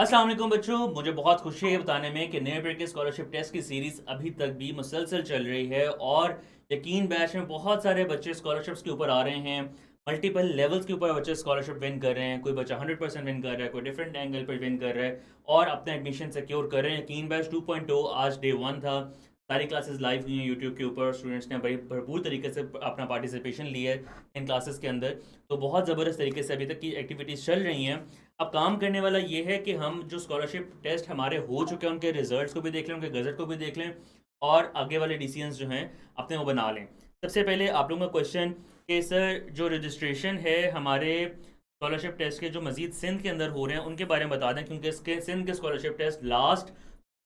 अस्सलाम वालेकुम बच्चों, मुझे बहुत खुशी है बताने में कि नए ब्रेक के स्कॉलरशिप टेस्ट की सीरीज़ अभी तक भी मुसलसल चल रही है और यकीन बैच में बहुत सारे बच्चे स्कॉलरशिप्स के ऊपर आ रहे हैं। मल्टीपल लेवल्स के ऊपर बच्चे स्कॉलरशिप विन कर रहे हैं। कोई बच्चा 100% विन कर रहा है, कोई डिफरेंट एंगल पर विन कर रहा है और अपना एडमिशन सिक्योर कर रहे हैं। यकीन बैच 2.0 आज डे 1 था। सारी क्लासेस लाइव हुई हैं यूट्यूब के ऊपर। स्टूडेंट्स ने बड़ी भरपूर तरीके से अपना पार्टिसिपेशन लिया है इन क्लासेस के अंदर। तो बहुत ज़बरदस्त तरीके से अभी तक की एक्टिविटीज़ चल रही हैं। अब काम करने वाला ये है कि हम जो स्कॉलरशिप टेस्ट हमारे हो चुके हैं उनके रिजल्ट्स को भी देख लें, उनके गज़ट को भी देख लें और आगे वाले डिसीजंस जो हैं अपने वो बना लें। सबसे पहले आप लोगों का क्वेश्चन कि सर जो रजिस्ट्रेशन है हमारे स्कॉलरशिप टेस्ट के जो मजीद सिंध के अंदर हो रहे हैं उनके बारे में बता दें, क्योंकि इसके सिंध के scholarship test last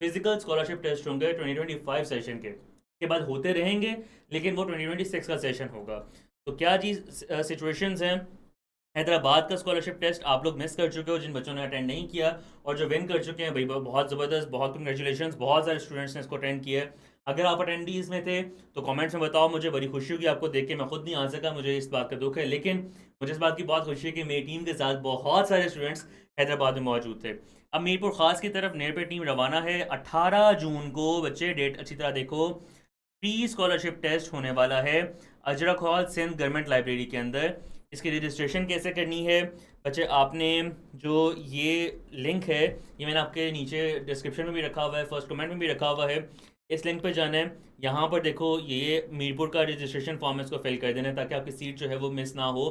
physical scholarship test होंगे 2025 सेशन के बाद होते रहेंगे, लेकिन वो 2026 का सेशन होगा। तो क्या चीज़ सिचुएशंस हैं। हैदराबाद का स्कॉलरशिप टेस्ट आप लोग मिस कर चुके हो जिन बच्चों ने अटेंड नहीं किया, और जो विन कर चुके हैं भाई बहुत ज़बरदस्त, बहुत कंग्रेचुलेशन, बहुत सारे स्टूडेंट्स ने इसको अटेंड किया है। अगर आप अटेंडीज़ में थे तो कमेंट्स में बताओ, मुझे बड़ी खुशी होगी आपको देख के। मैं खुद नहीं आ सका, मुझे इस बात का दुख है, लेकिन मुझे इस बात की बहुत खुशी है कि मेरी टीम के साथ बहुत सारे स्टूडेंट्स हैदराबाद में मौजूद थे। अब मीरपुर ख़ास की तरफ नेर पे टीम रवाना है 18 जून को। बच्चे डेट अच्छी तरह देखो। प्री स्कॉलरशिप टेस्ट होने वाला है Ajrak hall Sindh government library के अंदर। इसकी रजिस्ट्रेशन कैसे करनी है बच्चे, आपने जो ये लिंक है ये मैंने आपके नीचे डिस्क्रिप्शन में भी रखा हुआ है, फर्स्ट कमेंट में भी रखा हुआ है। इस लिंक पर जाना है। यहाँ पर देखो ये मीरपुर का रजिस्ट्रेशन फॉर्म है, इसको फिल कर देना है ताकि आपकी सीट जो है वो मिस ना हो,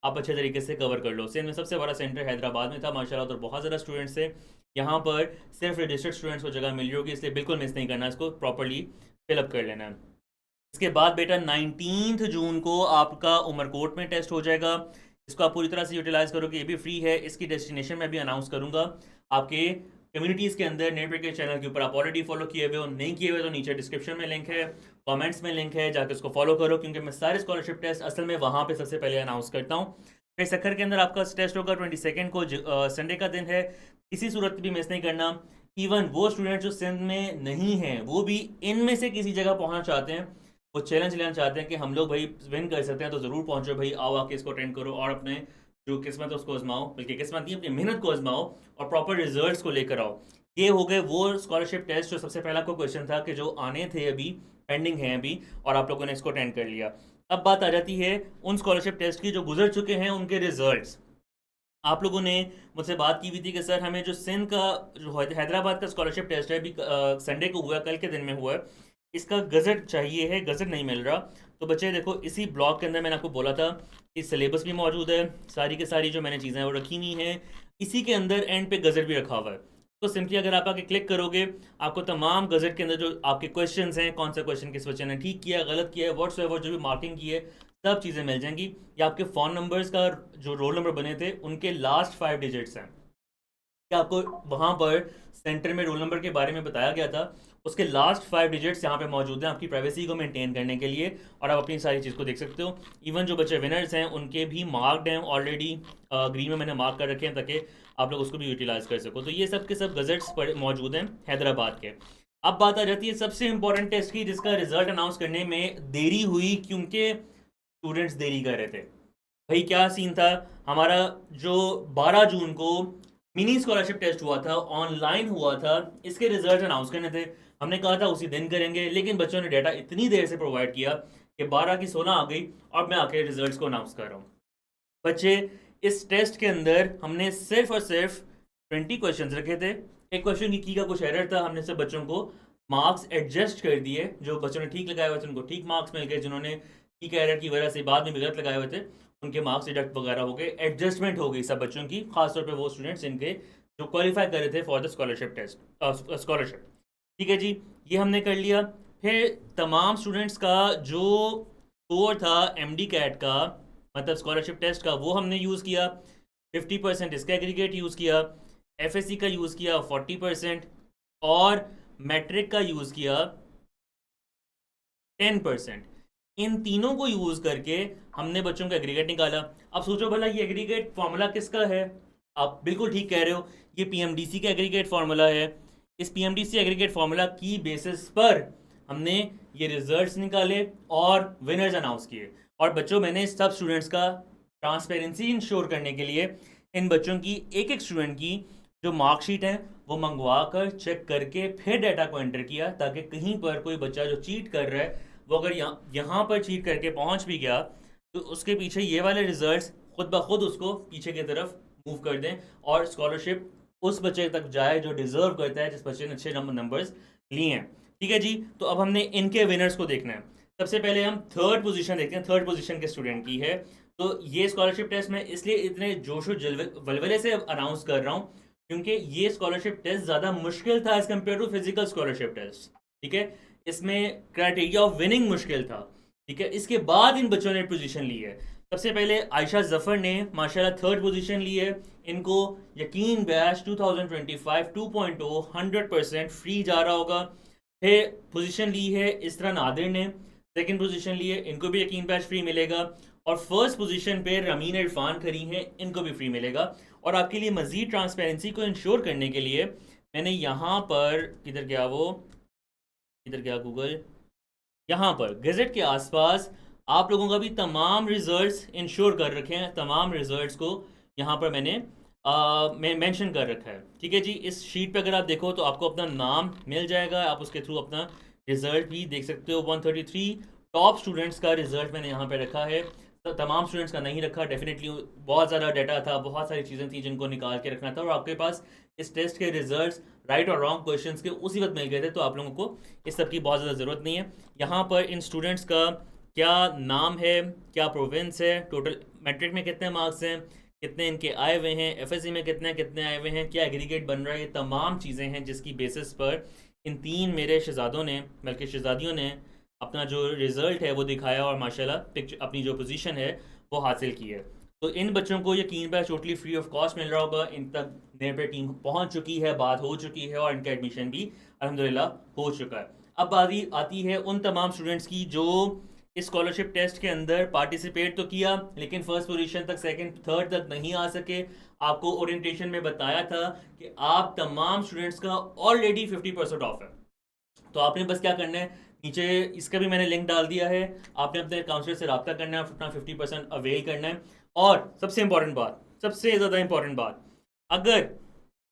आप अच्छे तरीके से कवर कर लो। सिंध में सबसे बड़ा सेंटर हैदराबाद में था माशाल्लाह, तो बहुत ज़्यादा स्टूडेंट्स थे। यहाँ पर सिर्फ रजिस्टर्ड स्टूडेंट्स को जगह मिल रही होगी, इसलिए बिल्कुल मिस नहीं करना, इसको प्रॉपरली फिलअप कर लेना है। इसके बाद बेटा 19 जून को आपका उमरकोट में टेस्ट हो जाएगा। इसको आप पूरी तरह से यूटिलाइज करोगे, ये भी फ्री है। इसकी डेस्टिनेशन में भी अनाउंस करूंगा आपके कम्युनिटीज़ के अंदर। नेटवर्क के चैनल के ऊपर आप ऑलरेडी फॉलो किए हुए हो, नहीं किए हुए तो नीचे डिस्क्रिप्शन में लिंक है, कमेंट्स में लिंक है, जाकर उसको फॉलो करो, क्योंकि मैं सारे स्कॉलरशिप टेस्ट असल में वहाँ पे सबसे पहले अनाउंस करता हूँ। फिर सक्खर के अंदर आपका टेस्ट होगा 22 को, संडे का दिन है। किसी सूरत भी मिस नहीं करना। इवन वो स्टूडेंट जो सिंध में नहीं हैं वो भी इनमें से किसी जगह पहुंचना चाहते हैं, वो चैलेंज लेना चाहते हैं कि हम लोग भाई विन कर सकते हैं, तो ज़रूर पहुंचो भाई, आओ आके इसको अटेंड करो और अपने जो किस्मत है उसको आजमाओ, बल्कि किस्मत नहीं अपनी मेहनत को आजमाओ और प्रॉपर रिजल्ट्स को लेकर आओ। ये हो गए वो स्कॉलरशिप टेस्ट जो सबसे पहला को क्वेश्चन था कि जो आने थे अभी पेंडिंग है अभी, और आप लोगों ने इसको अटेंड कर लिया। अब बात आ जाती है उन स्कॉलरशिप टेस्ट की जो गुजर चुके हैं उनके रिजल्ट्स। आप लोगों ने मुझसे बात की हुई थी कि सर हमें जो सिंध का जो हैदराबाद का स्कॉलरशिप टेस्ट है अभी संडे को हुआ, कल के दिन में हुआ है, इसका गज़ट चाहिए है, गज़ट नहीं मिल रहा। तो बच्चे देखो इसी ब्लॉग के अंदर मैंने आपको बोला था कि सिलेबस भी मौजूद है, सारी की सारी जो मैंने चीज़ें वो रखी हुई हैं, इसी के अंदर एंड पे गज़ट भी रखा हुआ है। तो सिंपली अगर आप आके क्लिक करोगे, आपको तमाम गज़ट के अंदर जो आपके क्वेश्चंस हैं, कौन सा क्वेश्चन किस बच्चे ने ठीक किया, गलत किया है, व्हाट्सएवर जो भी मार्किंग की है, सब चीज़ें मिल जाएंगी। या आपके फ़ोन नंबर्स का जो रोल नंबर बने थे उनके लास्ट 5 डिजिट्स हैं, क्या आपको वहाँ पर सेंटर में रोल नंबर के बारे में बताया गया था, उसके लास्ट 5 डिजिट्स यहाँ पे मौजूद हैं आपकी प्राइवेसी को मेंटेन करने के लिए, और आप अपनी सारी चीज़ को देख सकते हो। इवन जो बच्चे विनर्स हैं उनके भी मार्क्ड हैं ऑलरेडी, ग्रीन में मैंने मार्क कर रखे हैं ताकि आप लोग उसको भी यूटिलाइज कर सको। तो ये सब के सब गजट्स मौजूद हैं हैदराबाद के। अब बात आ जाती है सबसे इंपॉर्टेंट टेस्ट की, जिसका रिजल्ट अनाउंस करने में देरी हुई क्योंकि स्टूडेंट्स देरी कर रहे थे। भाई क्या सीन था हमारा, जो 12 जून को मिनी स्कॉलरशिप टेस्ट हुआ था, ऑनलाइन हुआ था, इसके रिजल्ट अनाउंस करने थे। हमने कहा था उसी दिन करेंगे, लेकिन बच्चों ने डाटा इतनी देर से प्रोवाइड किया कि 12 की 16 आ गई और मैं आके रिजल्ट्स को अनाउंस कर रहा हूँ। बच्चे इस टेस्ट के अंदर हमने सिर्फ और सिर्फ 20 क्वेश्चन रखे थे। एक क्वेश्चन की का कुछ एरर था, हमने सब बच्चों को मार्क्स एडजस्ट कर दिए। जो बच्चों ने ठीक लगाए हुए थे उनको ठीक मार्क्स मिल गए, जिन्होंने ठीक एरर की वजह से बाद में भी गलत लगाए हुए थे उनके मार्क्स डिडक्ट वगैरह हो गए, एडजस्टमेंट हो गई सब बच्चों की, खासतौर पर वो स्टूडेंट्स इनके जो क्वालिफाई कर रहे थे for the scholarship test scholarship. ठीक है जी, ये हमने कर लिया। फिर तमाम स्टूडेंट्स का जो स्कोर था एमडी कैट का, मतलब स्कॉलरशिप टेस्ट का, वो हमने यूज़ किया। 50% इसका एग्रीगेट यूज़ किया, एफएससी का यूज़ किया 40%, और मैट्रिक का यूज़ किया 10%। इन तीनों को यूज़ करके हमने बच्चों का एग्रीगेट निकाला। अब सोचो भला ये एग्रीगेट फॉर्मूला किसका है, आप बिल्कुल ठीक कह रहे हो, ये पीएमडीसी का एग्रीगेट फार्मूला है। इस पीएमडीसी एग्रीगेट फार्मूला की बेसिस पर हमने ये रिजल्ट्स निकाले और विनर्स अनाउंस किए। और बच्चों मैंने सब स्टूडेंट्स का ट्रांसपेरेंसी इंश्योर करने के लिए इन बच्चों की एक एक स्टूडेंट की जो मार्कशीट है वो मंगवा कर चेक करके फिर डाटा को एंटर किया, ताकि कहीं पर कोई बच्चा जो चीट कर रहा है वो अगर यहाँ पर चीट करके पहुँच भी गया तो उसके पीछे ये वाले रिजल्ट्स खुद ब खुद उसको पीछे की तरफ मूव कर दें और स्कॉलरशिप उस बच्चे तक जाए जो डिजर्व करता है, जिस बच्चे ने अच्छे नंबर्स लिए हैं। ठीक है जी, तो अब हमने इनके विनर्स को देखना है। सबसे पहले हम थर्ड पोजीशन देखते हैं, थर्ड पोजीशन के स्टूडेंट की है। तो ये स्कॉलरशिप टेस्ट मैं इसलिए इतने जोशो वलवले से अनाउंस कर रहा हूँ क्योंकि ये स्कॉलरशिप टेस्ट ज़्यादा मुश्किल था as compare to physical scholarship test. ठीक है, इसमें क्राइटेरिया ऑफ विनिंग मुश्किल था। ठीक है, इसके बाद इन बच्चों ने पोजीशन ली है। सबसे पहले आयशा जफर ने माशाल्लाह थर्ड पोजीशन ली है। इनको यकीन बैच 2025 2.0 100% फ्री जा रहा होगा। फिर पोजीशन ली है इसरा नादिर ने, सेकंड पोजीशन ली है, इनको भी यकीन बैच फ्री मिलेगा। और फर्स्ट पोजीशन पे रमीन इरफान खड़ी हैं, इनको भी फ्री मिलेगा। और आपके लिए मज़ीद ट्रांसपेरेंसी को इंश्योर करने के लिए मैंने यहाँ पर, किधर गया वो, किधर गया गूगल, यहाँ पर गज़ट के आसपास आप लोगों का भी तमाम रिजल्ट्स इंश्योर कर रखे हैं। तमाम रिजल्ट्स को यहाँ पर मैंने मेंशन कर रखा है। ठीक है जी, इस शीट पे अगर आप देखो तो आपको अपना नाम मिल जाएगा, आप उसके थ्रू अपना रिजल्ट भी देख सकते हो। 133 टॉप स्टूडेंट्स का रिजल्ट मैंने यहाँ पे रखा है, तो तमाम स्टूडेंट्स का नहीं रखा। डेफिनेटली बहुत ज़्यादा डाटा था, बहुत सारी चीज़ें थी जिनको निकाल के रखना था, और आपके पास इस टेस्ट के रिजल्ट्स राइट और रॉन्ग क्वेश्चंस के उसी वक्त मिल गए थे, तो आप लोगों को इस सब की बहुत ज़्यादा ज़रूरत नहीं है। यहाँ पर इन स्टूडेंट्स का क्या नाम है, क्या प्रोविंस है, टोटल मैट्रिक में कितने मार्क्स हैं, कितने इनके आए हुए हैं, एफएससी में कितने आए हुए हैं, क्या एग्रीगेट बन रहा है, ये तमाम चीज़ें हैं जिसकी बेसिस पर इन तीन मेरे शहजादों ने, बल्कि शहजादियों ने अपना जो रिज़ल्ट है वो दिखाया और माशाल्लाह पिक्चर अपनी जो पोजीशन है वो हासिल की है। तो इन बच्चों को यकीन batch totally free of cost मिल रहा होगा। इन तक मेरे पे टीम पहुंच चुकी है, बात हो चुकी है और इनका एडमिशन भी अल्हम्दुलिल्लाह हो चुका है। अब बारी आती है उन तमाम स्टूडेंट्स की जो इस स्कॉलरशिप टेस्ट के अंदर पार्टिसिपेट तो किया लेकिन फर्स्ट पोजीशन तक, सेकंड, थर्ड तक नहीं आ सके। आपको ओरिएंटेशन में बताया था कि आप तमाम स्टूडेंट्स का ऑलरेडी 50% ऑफ है, तो आपने बस क्या करना है, नीचे इसका भी मैंने लिंक डाल दिया है, आपने अपने काउंसलर से रब्ता करना है, अपना 50% अवेल करना है। और सबसे इंपॉर्टेंट बात, सबसे ज़्यादा इंपॉर्टेंट बात, अगर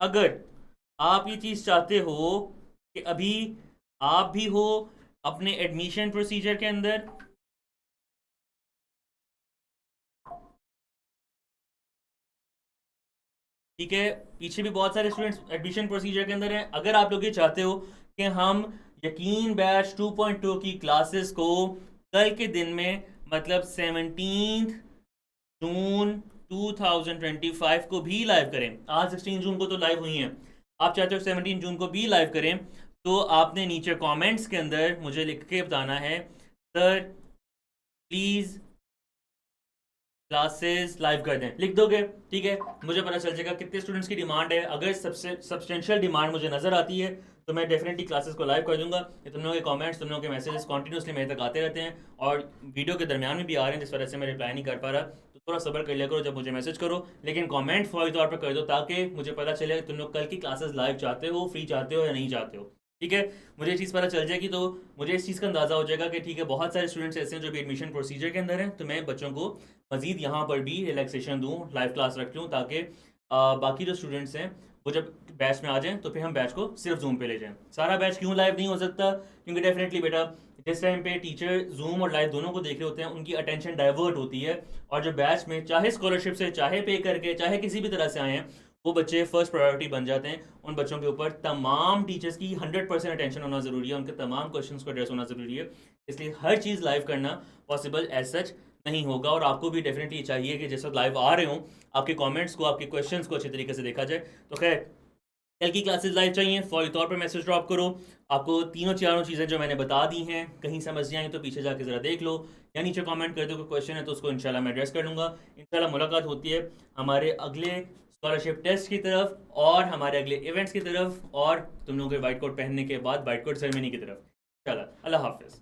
अगर आप ये चीज़ चाहते हो कि अभी आप भी हो अपने एडमिशन प्रोसीजर के अंदर, ठीक है, पीछे भी बहुत सारे स्टूडेंट्स एडमिशन प्रोसीजर के अंदर हैं, अगर आप लोग ये चाहते हो कि हम यकीन बैच 2.2 की क्लासेस को कल के दिन में, मतलब 17 जून 2025 को भी लाइव करें। आज 16 जून को तो लाइव हुई हैं, आप चाहते हो 17 जून को भी लाइव करें, तो आपने नीचे कमेंट्स के अंदर मुझे लिख के बताना है, सर प्लीज़ क्लासेस लाइव कर दें, लिख दोगे, ठीक है, मुझे पता चल जाएगा कितने स्टूडेंट्स की डिमांड है। अगर सबसे सब्सटेंशियल डिमांड मुझे नज़र आती है तो मैं डेफिनेटली क्लासेस को लाइव कर दूंगा। ये तुम लोगों के कमेंट्स, तुम लोगों के मैसेजेस कंटिन्यूसली मेरे तक आते रहते हैं और वीडियो के दरमियान में भी आ रहे हैं, जिस वजह से मैं रिप्लाई नहीं कर पा रहा, तो थोड़ा सब्र कर लिया करो जब मुझे मैसेज करो, लेकिन कमेंट फौरी तौर पर कर दो ताकि मुझे पता चले तुम लोग कल की क्लासेस लाइव चाहते हो, फ्री चाहते हो या नहीं चाहते हो। ठीक है, मुझे ये चीज़ पता चल जाएगी तो मुझे इस चीज़ का अंदाज़ा हो जाएगा कि ठीक है, बहुत सारे स्टूडेंट्स ऐसे हैं जो भी एडमिशन प्रोसीजर के अंदर हैं, तो मैं बच्चों को मज़ीद यहाँ पर भी रिलैक्सेशन दूँ, लाइव क्लास रख लूँ, ताकि बाकी जो स्टूडेंट्स हैं वो जब बैच में आ जाएं तो फिर हम बैच को सिर्फ जूम पे ले जाएं। सारा बैच क्यों लाइव नहीं हो सकता, क्योंकि डेफिनेटली बेटा जिस टाइम पे टीचर जूम और लाइव दोनों को देख रहे होते हैं उनकी अटेंशन डाइवर्ट होती है, और जो बैच में चाहे स्कॉलरशिप से, चाहे पे करके, चाहे किसी भी तरह से आए हैं, वो बच्चे फर्स्ट प्रायोरिटी बन जाते हैं। उन बच्चों के ऊपर तमाम टीचर्स की 100% अटेंशन होना ज़रूरी है, उनके तमाम क्वेश्चंस को एड्रेस होना ज़रूरी है, इसलिए हर चीज़ लाइव करना पॉसिबल एज सच नहीं होगा। और आपको भी डेफिनेटली चाहिए कि जिस वक्त लाइव आ रहे हों आपके कमेंट्स को, आपके क्वेश्चंस को अच्छे तरीके से देखा जाए। तो खैर, कल की क्लासेस लाइव चाहिए, फौरी तौर पर मैसेज ड्रॉप करो। आपको तीनों चारों चीज़ें जो मैंने बता दी हैं कहीं समझ नहीं आई तो पीछे जाके ज़रा देख लो, या नीचे कमेंट कर दो कोई क्वेश्चन है तो उसको इंशाल्लाह मैं एड्रेस कर लूँगा। इंशाल्लाह मुलाकात होती है हमारे अगले स्कॉलरशिप टेस्ट की तरफ और हमारे अगले इवेंट्स की तरफ, और तुम लोगों के वाइट कोट पहनने के बाद वाइट कोट सेरेमनी की तरफ। इंशाल्लाह, अल्लाह हाफिज़।